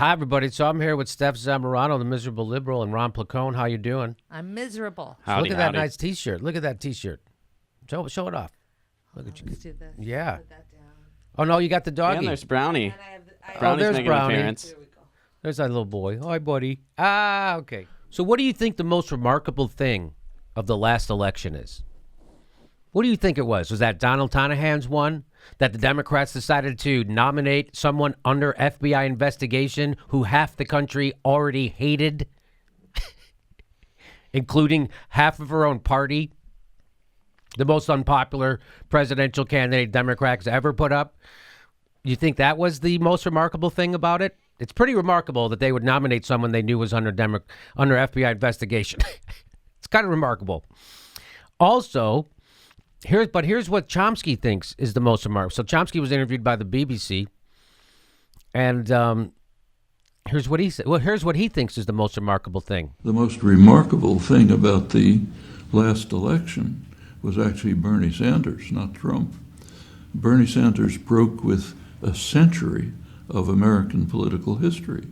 Hi, everybody. So I'm here with Steph Zamorano, the miserable liberal, and Ron Placone. How you doing? I'm miserable. Look at that nice T-shirt. Look at that T-shirt. Show it off. Look at you. Let's do this. Yeah. Put that down. Oh, no, you got the doggy. And there's Brownie. And Brownie's there's making Brownie. an appearance. Here we go. There's that little boy. Hi, buddy. Ah, okay. So what do you think the most remarkable thing of the last election is? What do you think it was? Was that Donald Tonahan's one? That the Democrats decided to nominate someone under FBI investigation who half the country already hated, including half of her own party? The most unpopular presidential candidate Democrats ever put up. You think that was the most remarkable thing about it? It's pretty remarkable that they would nominate someone they knew was under FBI investigation. It's kind of remarkable. Also, here's what Chomsky thinks is the most remarkable. So Chomsky was interviewed by the BBC, and here's what he said. Well, here's what he thinks is the most remarkable thing. The most remarkable thing about the last election was actually Bernie Sanders, not Trump. Bernie Sanders broke with a century of American political history.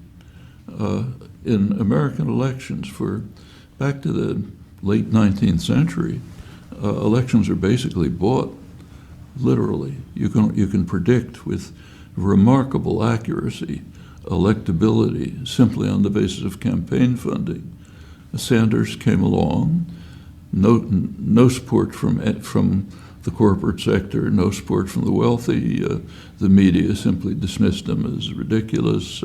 In American elections back to the late 19th century, elections are basically bought, literally. You can predict with remarkable accuracy electability simply on the basis of campaign funding. Sanders came along, no support from the corporate sector, no support from the wealthy. The media simply dismissed him as ridiculous.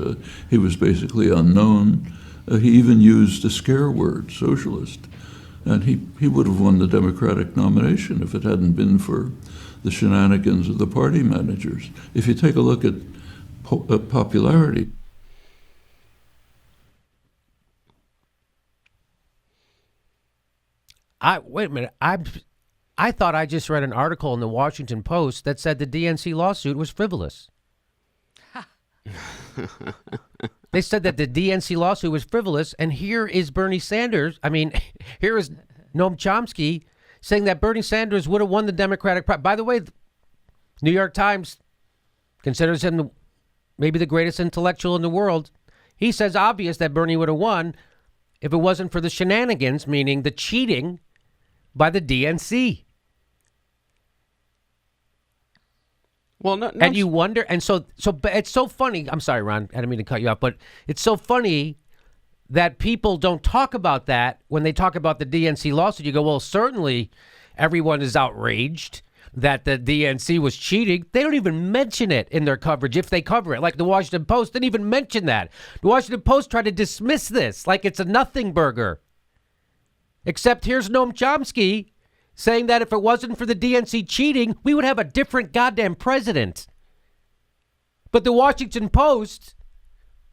He was basically unknown. He even used a scare word, socialist. And he would have won the Democratic nomination if it hadn't been for the shenanigans of the party managers. If you take a look at popularity. Wait a minute. I thought I just read an article in the Washington Post that said the DNC lawsuit was frivolous. They said that the DNC lawsuit was frivolous, and here is Bernie Sanders. Here is Noam Chomsky saying that Bernie Sanders would have won the Democratic Party. By the way, New York Times considers him maybe the greatest intellectual in the world. He says obvious that Bernie would have won if it wasn't for the shenanigans, meaning the cheating by the DNC. Well, no, and you wonder, and so it's so funny. I'm sorry, Ron, I didn't mean to cut you off, but it's so funny that people don't talk about that when they talk about the DNC lawsuit. You go, well, certainly everyone is outraged that the DNC was cheating. They don't even mention it in their coverage if they cover it. Like the Washington Post didn't even mention that. The Washington Post tried to dismiss this like it's a nothing burger. Except here's Noam Chomsky saying that if it wasn't for the DNC cheating, we would have a different goddamn president. But the Washington Post,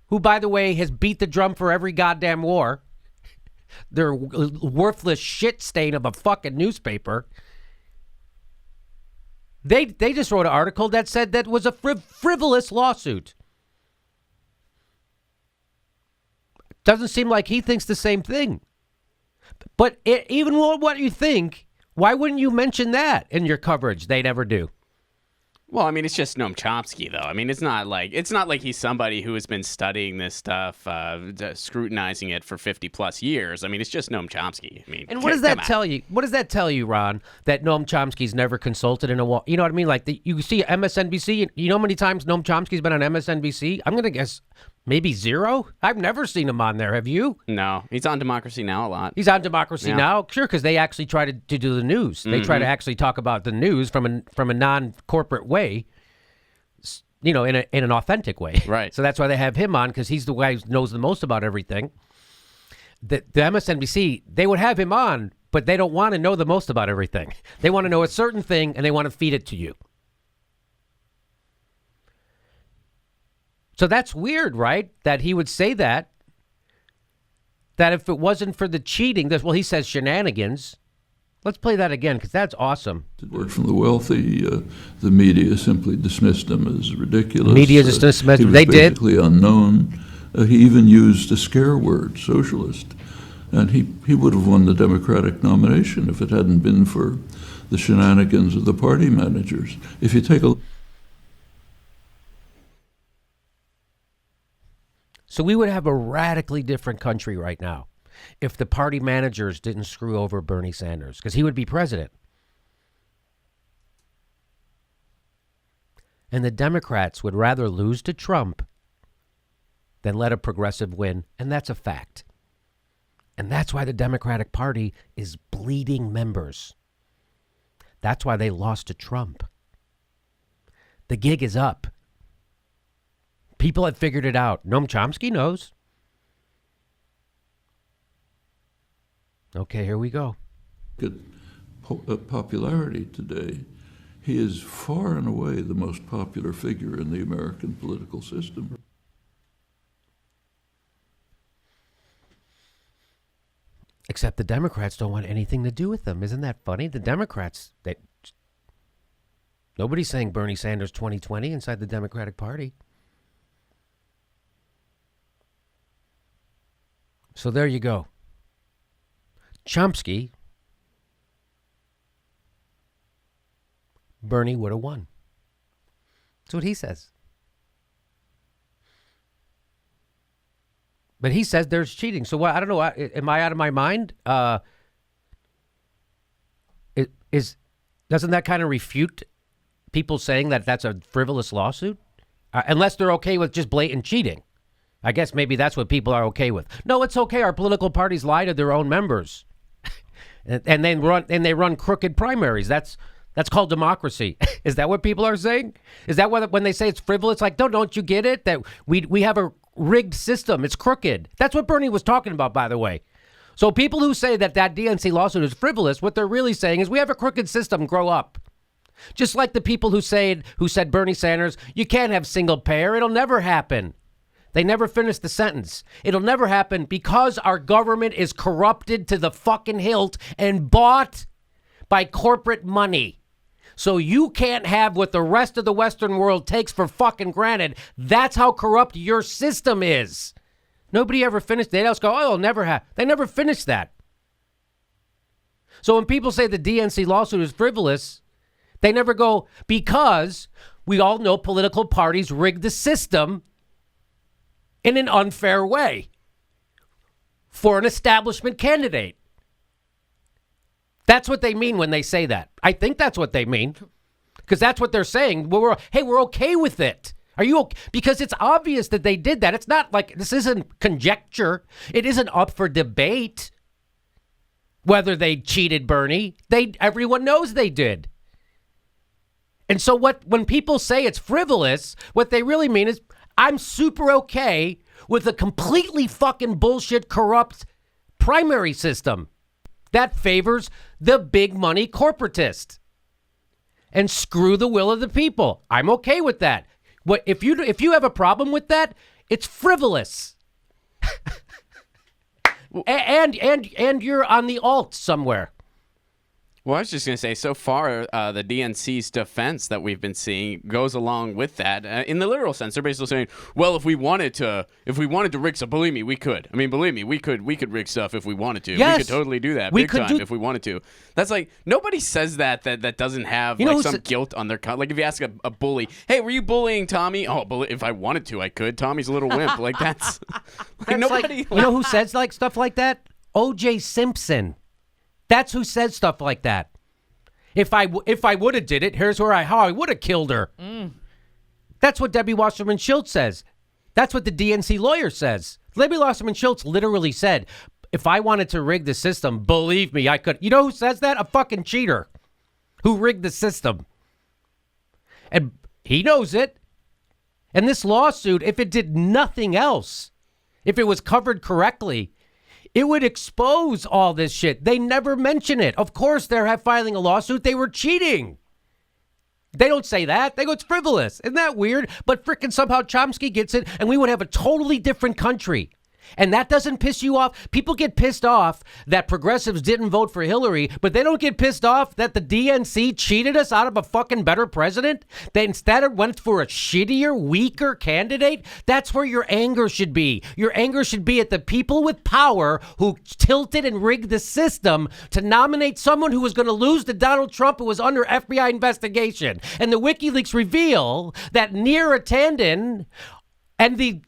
who, by the way, has beat the drum for every goddamn war, they're worthless shit stain of a fucking newspaper. They just wrote an article that said that was a frivolous lawsuit. Doesn't seem like he thinks the same thing. But even what you think, why wouldn't you mention that in your coverage? They never do. Well, it's just Noam Chomsky, though. It's not like he's somebody who has been studying this stuff, scrutinizing it for 50 plus years. It's just Noam Chomsky. And what does that tell you? What does that tell you, Ron? That Noam Chomsky's never consulted in a while. You know what I mean? Like you see MSNBC. You know how many times Noam Chomsky's been on MSNBC? I'm gonna guess maybe zero. I've never seen him on there. Have you? No, he's on Democracy Now! A lot. He's on Democracy Now! Sure, because they actually try to do the news. They try to actually talk about the news from a non-corporate way. In an authentic way. Right. So that's why they have him on, because he's the guy who knows the most about everything. The MSNBC, they would have him on, but they don't want to know the most about everything. They want to know a certain thing, and they want to feed it to you. So that's weird, right? That he would say that if it wasn't for the cheating, he says shenanigans. Let's play that again, because that's awesome. Support from the wealthy. The media simply dismissed him as ridiculous. Media just dismissed him. They did. He was basically unknown. He even used a scare word, socialist. And he would have won the Democratic nomination if it hadn't been for the shenanigans of the party managers. If you take a So we would have a radically different country right now if the party managers didn't screw over Bernie Sanders, because he would be president. And the Democrats would rather lose to Trump than let a progressive win, and that's a fact. And that's why the Democratic Party is bleeding members. That's why they lost to Trump. The gig is up. People have figured it out. Noam Chomsky knows. Okay, here we go. Good popularity today. He is far and away the most popular figure in the American political system. Except the Democrats don't want anything to do with them. Isn't that funny? The Democrats, nobody's saying Bernie Sanders 2020 inside the Democratic Party. So there you go. Chomsky, Bernie would have won. That's what he says. But he says there's cheating. So what? I don't know. Am I out of my mind? Doesn't that kind of refute people saying that that's a frivolous lawsuit? Unless they're okay with just blatant cheating. I guess maybe that's what people are okay with. No, it's okay. Our political parties lie to their own members, and they run crooked primaries. That's called democracy. Is that what people are saying? Is that what, when they say it's frivolous? Like, don't you get it? That we have a rigged system. It's crooked. That's what Bernie was talking about, by the way. So people who say that DNC lawsuit is frivolous, what they're really saying is we have a crooked system. Grow up. Just like the people who said Bernie Sanders, you can't have single payer. It'll never happen. They never finished the sentence. It'll never happen because our government is corrupted to the fucking hilt and bought by corporate money. So you can't have what the rest of the Western world takes for fucking granted. That's how corrupt your system is. Nobody ever finished. They else go, oh, it'll never happen. They never finished that. So when people say the DNC lawsuit is frivolous, they never go, because we all know political parties rigged the system in an unfair way for an establishment candidate. That's what they mean when they say that. I think that's what they mean, because that's what they're saying. We're okay with it. Are you okay? Because it's obvious that they did that. It's not like this isn't conjecture. It isn't up for debate whether they cheated Bernie. Everyone knows they did. And so when people say it's frivolous, what they really mean is I'm super okay with a completely fucking bullshit, corrupt primary system that favors the big money corporatist and screw the will of the people. I'm okay with that. What if you have a problem with that? It's frivolous. and you're on the alt somewhere. Well, I was just going to say, so far, the DNC's defense that we've been seeing goes along with that. In the literal sense, they're basically saying, well, if we wanted to rig stuff, believe me, we could. I mean, believe me, we could rig stuff if we wanted to. Yes. We could totally do that We big could time if we wanted to. That's like, nobody says that doesn't have some guilt on their like if you ask a bully, hey, were you bullying Tommy? Oh, if I wanted to, I could. Tommy's a little wimp. Like that's like nobody. You know who says like stuff like that? O.J. Simpson. That's who says stuff like that. If I would have did it, here's how I would have killed her. That's what Debbie Wasserman Schultz says. That's what the DNC lawyer says. Debbie Wasserman Schultz literally said, if I wanted to rig the system, believe me, I could. You know who says that? A fucking cheater who rigged the system. And he knows it. And this lawsuit, if it did nothing else, if it was covered correctly, it would expose all this shit. They never mention it. Of course, they're filing a lawsuit. They were cheating. They don't say that. They go, it's frivolous. Isn't that weird? But frickin' somehow Chomsky gets it, and we would have a totally different country. And that doesn't piss you off. People get pissed off that progressives didn't vote for Hillary, but they don't get pissed off that the DNC cheated us out of a fucking better president. They instead went for a shittier, weaker candidate. That's where your anger should be. Your anger should be at the people with power who tilted and rigged the system to nominate someone who was going to lose to Donald Trump, who was under FBI investigation. And the WikiLeaks reveal that Neera Tanden and the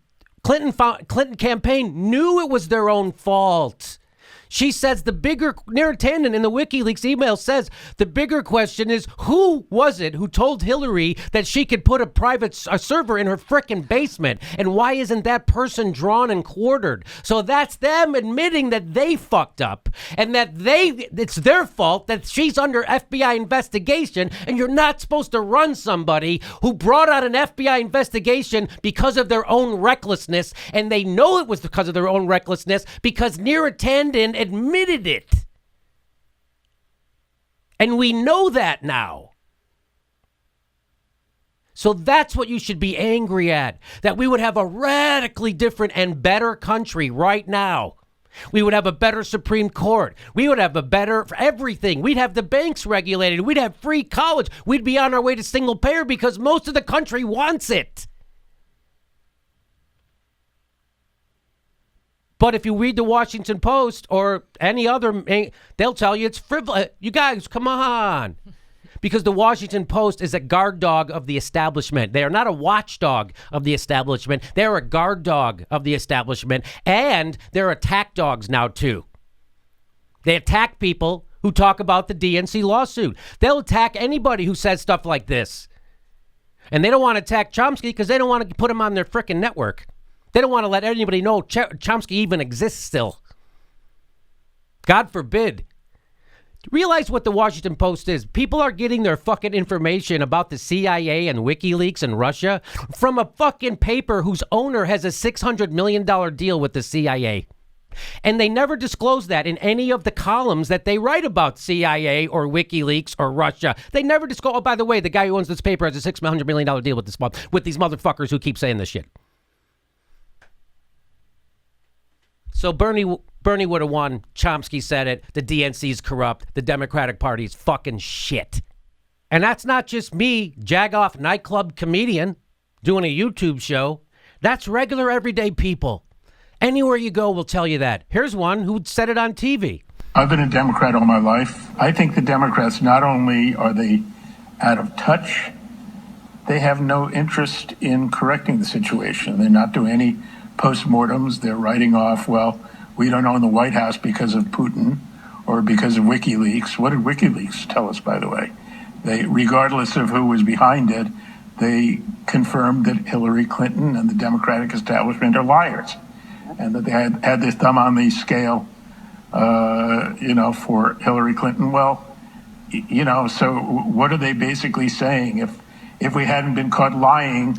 Clinton campaign knew it was their own fault. She says Neera Tanden in the WikiLeaks email says the bigger question is, who was it who told Hillary that she could put a private server in her frickin' basement? And why isn't that person drawn and quartered? So that's them admitting that they fucked up and that it's their fault that she's under FBI investigation, and you're not supposed to run somebody who brought out an FBI investigation because of their own recklessness, and they know it was because of their own recklessness because Neera Tanden admitted it. And we know that now. So that's what you should be angry at, that we would have a radically different and better country right now. We would have a better Supreme Court. We would have a better everything. We'd have the banks regulated. We'd have free college. We'd be on our way to single payer because most of the country wants it. But if you read the Washington Post or any other, they'll tell you it's frivolous. You guys, come on. Because the Washington Post is a guard dog of the establishment. They are not a watchdog of the establishment. They're a guard dog of the establishment. And they're attack dogs now, too. They attack people who talk about the DNC lawsuit. They'll attack anybody who says stuff like this. And they don't want to attack Chomsky because they don't want to put him on their frickin' network. They don't want to let anybody know Chomsky even exists still. God forbid. Realize what the Washington Post is. People are getting their fucking information about the CIA and WikiLeaks and Russia from a fucking paper whose owner has a $600 million deal with the CIA. And they never disclose that in any of the columns that they write about CIA or WikiLeaks or Russia. They never disclose, oh, by the way, the guy who owns this paper has a $600 million deal with these motherfuckers who keep saying this shit. So Bernie would have won. Chomsky said it. The DNC is corrupt. The Democratic Party is fucking shit. And that's not just me, Jagoff nightclub comedian, doing a YouTube show. That's regular everyday people. Anywhere you go will tell you that. Here's one who said it on TV. I've been a Democrat all my life. I think the Democrats, not only are they out of touch, they have no interest in correcting the situation. They're not doing any postmortems. They're writing off, well, we don't own the White House because of Putin or because of WikiLeaks. What did WikiLeaks tell us, by the way? They, regardless of who was behind it, they confirmed that Hillary Clinton and the Democratic establishment are liars, and that they had their thumb on the scale, for Hillary Clinton. Well, so what are they basically saying? If we hadn't been caught lying,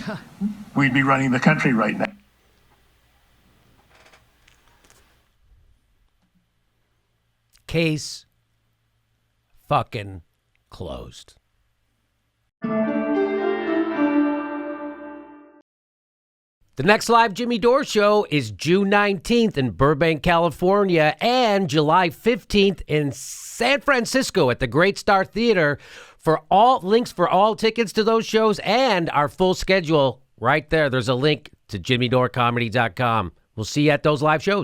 we'd be running the country right now. Case fucking closed. The next live Jimmy Dore show is June 19th in Burbank, California, and July 15th in San Francisco at the Great Star Theater. For all links for all tickets to those shows and our full schedule right there, there's a link to jimmydorecomedy.com. We'll see you at those live shows.